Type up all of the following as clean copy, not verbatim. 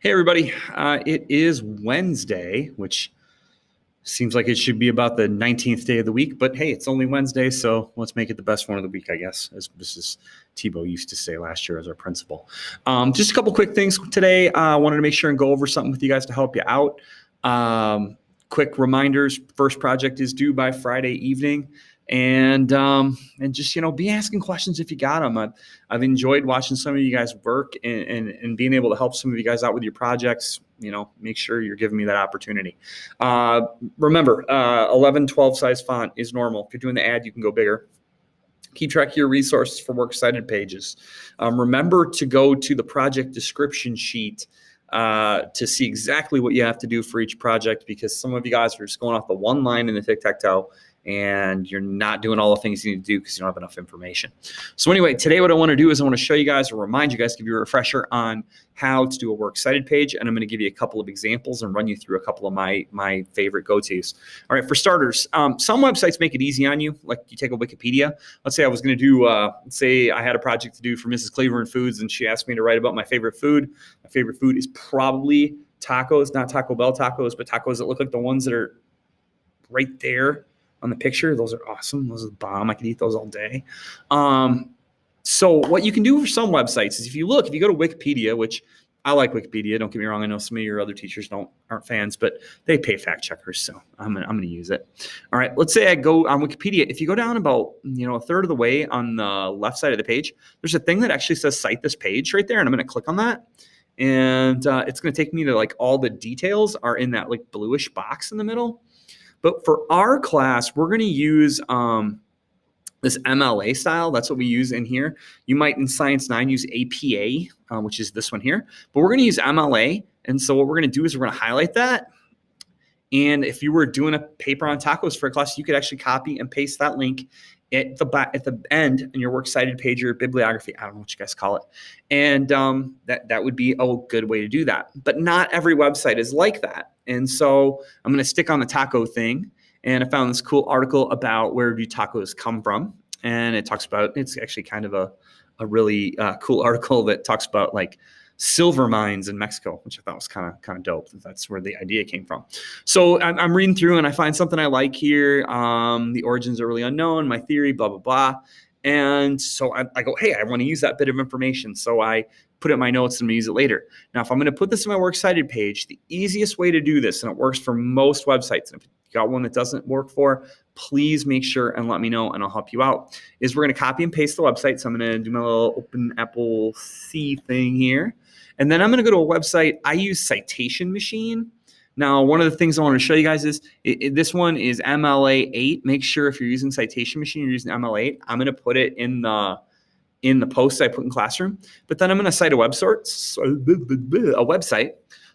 Hey, everybody. It is Wednesday, which seems like it should be about the 19th day of the week, but hey, it's only Wednesday, so let's make it the best one of the week, I guess, as Mrs. Tebow used to say last year as our principal. Just a couple quick things today. I wanted to make sure and go over something with you guys to help you out. Quick reminders, first project is due by Friday evening. And just, be asking questions if you got them. I've enjoyed watching some of you guys work and being able to help some of you guys out with your projects. Make sure you're giving me that opportunity. Remember, 11, 12 size font is normal. If you're doing the ad, you can go bigger. Keep track of your resources for works cited pages. Remember to go to the project description sheet to see exactly what you have to do for each project, because some of you guys are just going off the one line in the tic-tac-toe and you're not doing all the things you need to do because you don't have enough information. So anyway, today what I want to do is I want to show you guys or remind you guys, give you a refresher on how to do a works cited page. And I'm going to give you a couple of examples and run you through a couple of my favorite go-tos. All right, for starters, some websites make it easy on you. Like you take a Wikipedia. Let's say I was going to do, let's say I had a project to do for Mrs. Cleveland Foods and she asked me to write about my favorite food. My favorite food is probably tacos, not Taco Bell tacos, but tacos that look like the ones that are right there on the picture. Those are awesome. Those are the bomb. I could eat those all day. So what you can do for some websites is if you go to Wikipedia, which I like Wikipedia, don't get me wrong. I know some of your other teachers aren't fans, but they pay fact checkers, so I'm gonna use it. All right, let's say I go on Wikipedia. If you go down about a third of the way on the left side of the page, there's a thing that actually says cite this page right there, and I'm gonna click on that. And it's gonna take me to like all the details are in that like bluish box in the middle. But for our class, we're going to use this MLA style. That's what we use in here. You might in Science 9 use APA, which is this one here. But we're going to use MLA. And so what we're going to do is we're going to highlight that. And if you were doing a paper on tacos for a class, you could actually copy and paste that link at the end in your works cited page or bibliography. I don't know what you guys call it. And that would be a good way to do that. But not every website is like that. And so I'm going to stick on the taco thing. And I found this cool article about where do tacos come from. And it talks about, it's actually kind of a really cool article that talks about like silver mines in Mexico, which I thought was kind of dope. That's where the idea came from. So I'm reading through and I find something I like here. The origins are really unknown, my theory, blah, blah, blah. And so I go, hey, I want to use that bit of information. So I put it in my notes and I'm going to use it later. Now, if I'm going to put this in my works cited page, the easiest way to do this, and it works for most websites, and if you got one that doesn't work for, please make sure and let me know and I'll help you out, is we're going to copy and paste the website. So I'm going to do my little open Apple C thing here. And then I'm going to go to a website. I use Citation Machine. Now, one of the things I want to show you guys is this one is MLA 8. Make sure if you're using Citation Machine, you're using MLA 8. I'm going to put it in the post I put in Classroom. But then I'm going to cite a website.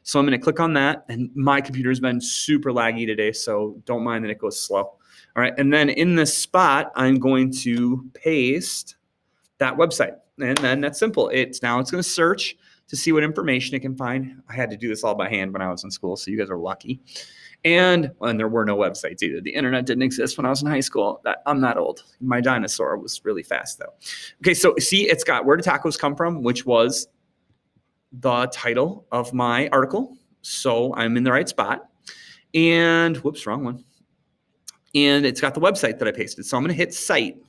So I'm going to click on that. And my computer has been super laggy today, so don't mind that it goes slow. All right. And then in this spot, I'm going to paste that website. And then that's simple. It's going to search to see what information it can find. I had to do this all by hand when I was in school, so you guys are lucky. And there were no websites either. The internet didn't exist when I was in high school. I'm not old. My dinosaur was really fast, though. Okay, so see, it's got where do tacos come from, which was the title of my article. So I'm in the right spot. And, whoops, wrong one. And it's got the website that I pasted. So I'm going to hit cite.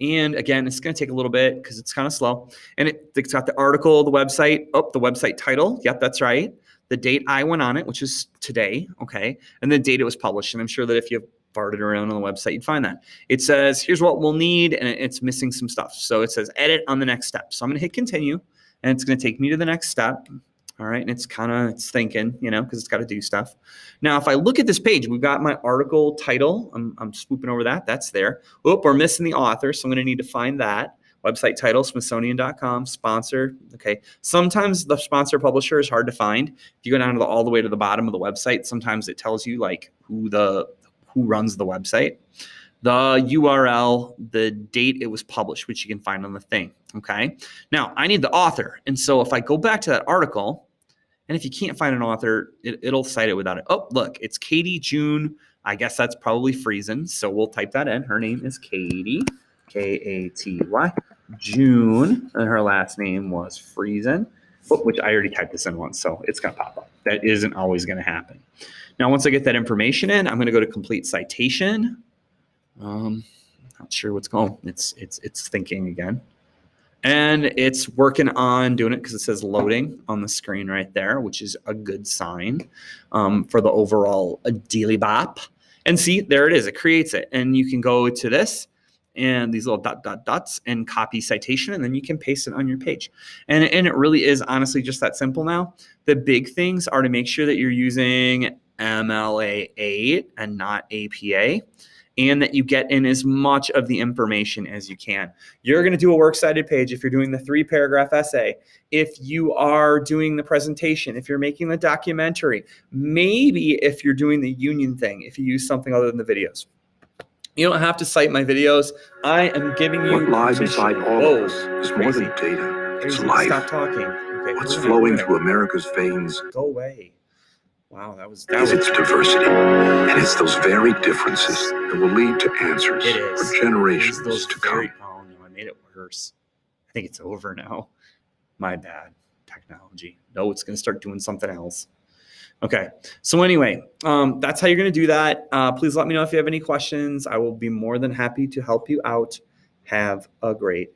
And again, it's going to take a little bit because it's kind of slow. And it's got the article, the website, the website title. Yep, that's right. The date I went on it, which is today, okay? And the date it was published. And I'm sure that if you farted around on the website, you'd find that. It says, here's what we'll need, and it's missing some stuff. So it says edit on the next step. So I'm going to hit continue, and it's going to take me to the next step. All right, and it's thinking, because it's got to do stuff. Now, if I look at this page, we've got my article title. I'm swooping over that. That's there. We're missing the author, so I'm going to need to find that. Website title, Smithsonian.com, sponsor. Okay, sometimes the sponsor publisher is hard to find. If you go down all the way to the bottom of the website, sometimes it tells you like who runs the website, the URL, the date it was published, which you can find on the thing. Okay, now I need the author, and so if I go back to that article. And if you can't find an author, it'll cite it without it. Oh, look, it's Katie June. I guess that's probably Friesen. So we'll type that in. Her name is Katie, Katy, June. And her last name was Friesen. which I already typed this in once, so it's going to pop up. That isn't always going to happen. Now, once I get that information in, I'm going to go to complete citation. Not sure what's going on. It's thinking again. And it's working on doing it because it says loading on the screen right there, which is a good sign for the overall dealy bop. And see, there it is. It creates it. And you can go to this and these little dots and copy citation, and then you can paste it on your page. And it really is honestly just that simple now. The big things are to make sure that you're using MLA 8 and not APA, and that you get in as much of the information as you can. You're going to do a works cited page if you're doing the 3-paragraph essay, if you are doing the presentation, if you're making the documentary, maybe if you're doing the union thing, if you use something other than the videos. You don't have to cite my videos. I am giving you what lies inside all of us is more than data. It's life. Stop talking. Okay, what's flowing through America's veins? Go away. Wow, that was its diversity, and it's those very differences that will lead to answers for generations to come. Oh no, I made it worse. I think it's over now. My bad. Technology. No, it's going to start doing something else. Okay, so anyway, that's how you're going to do that. Please let me know if you have any questions. I will be more than happy to help you out. Have a great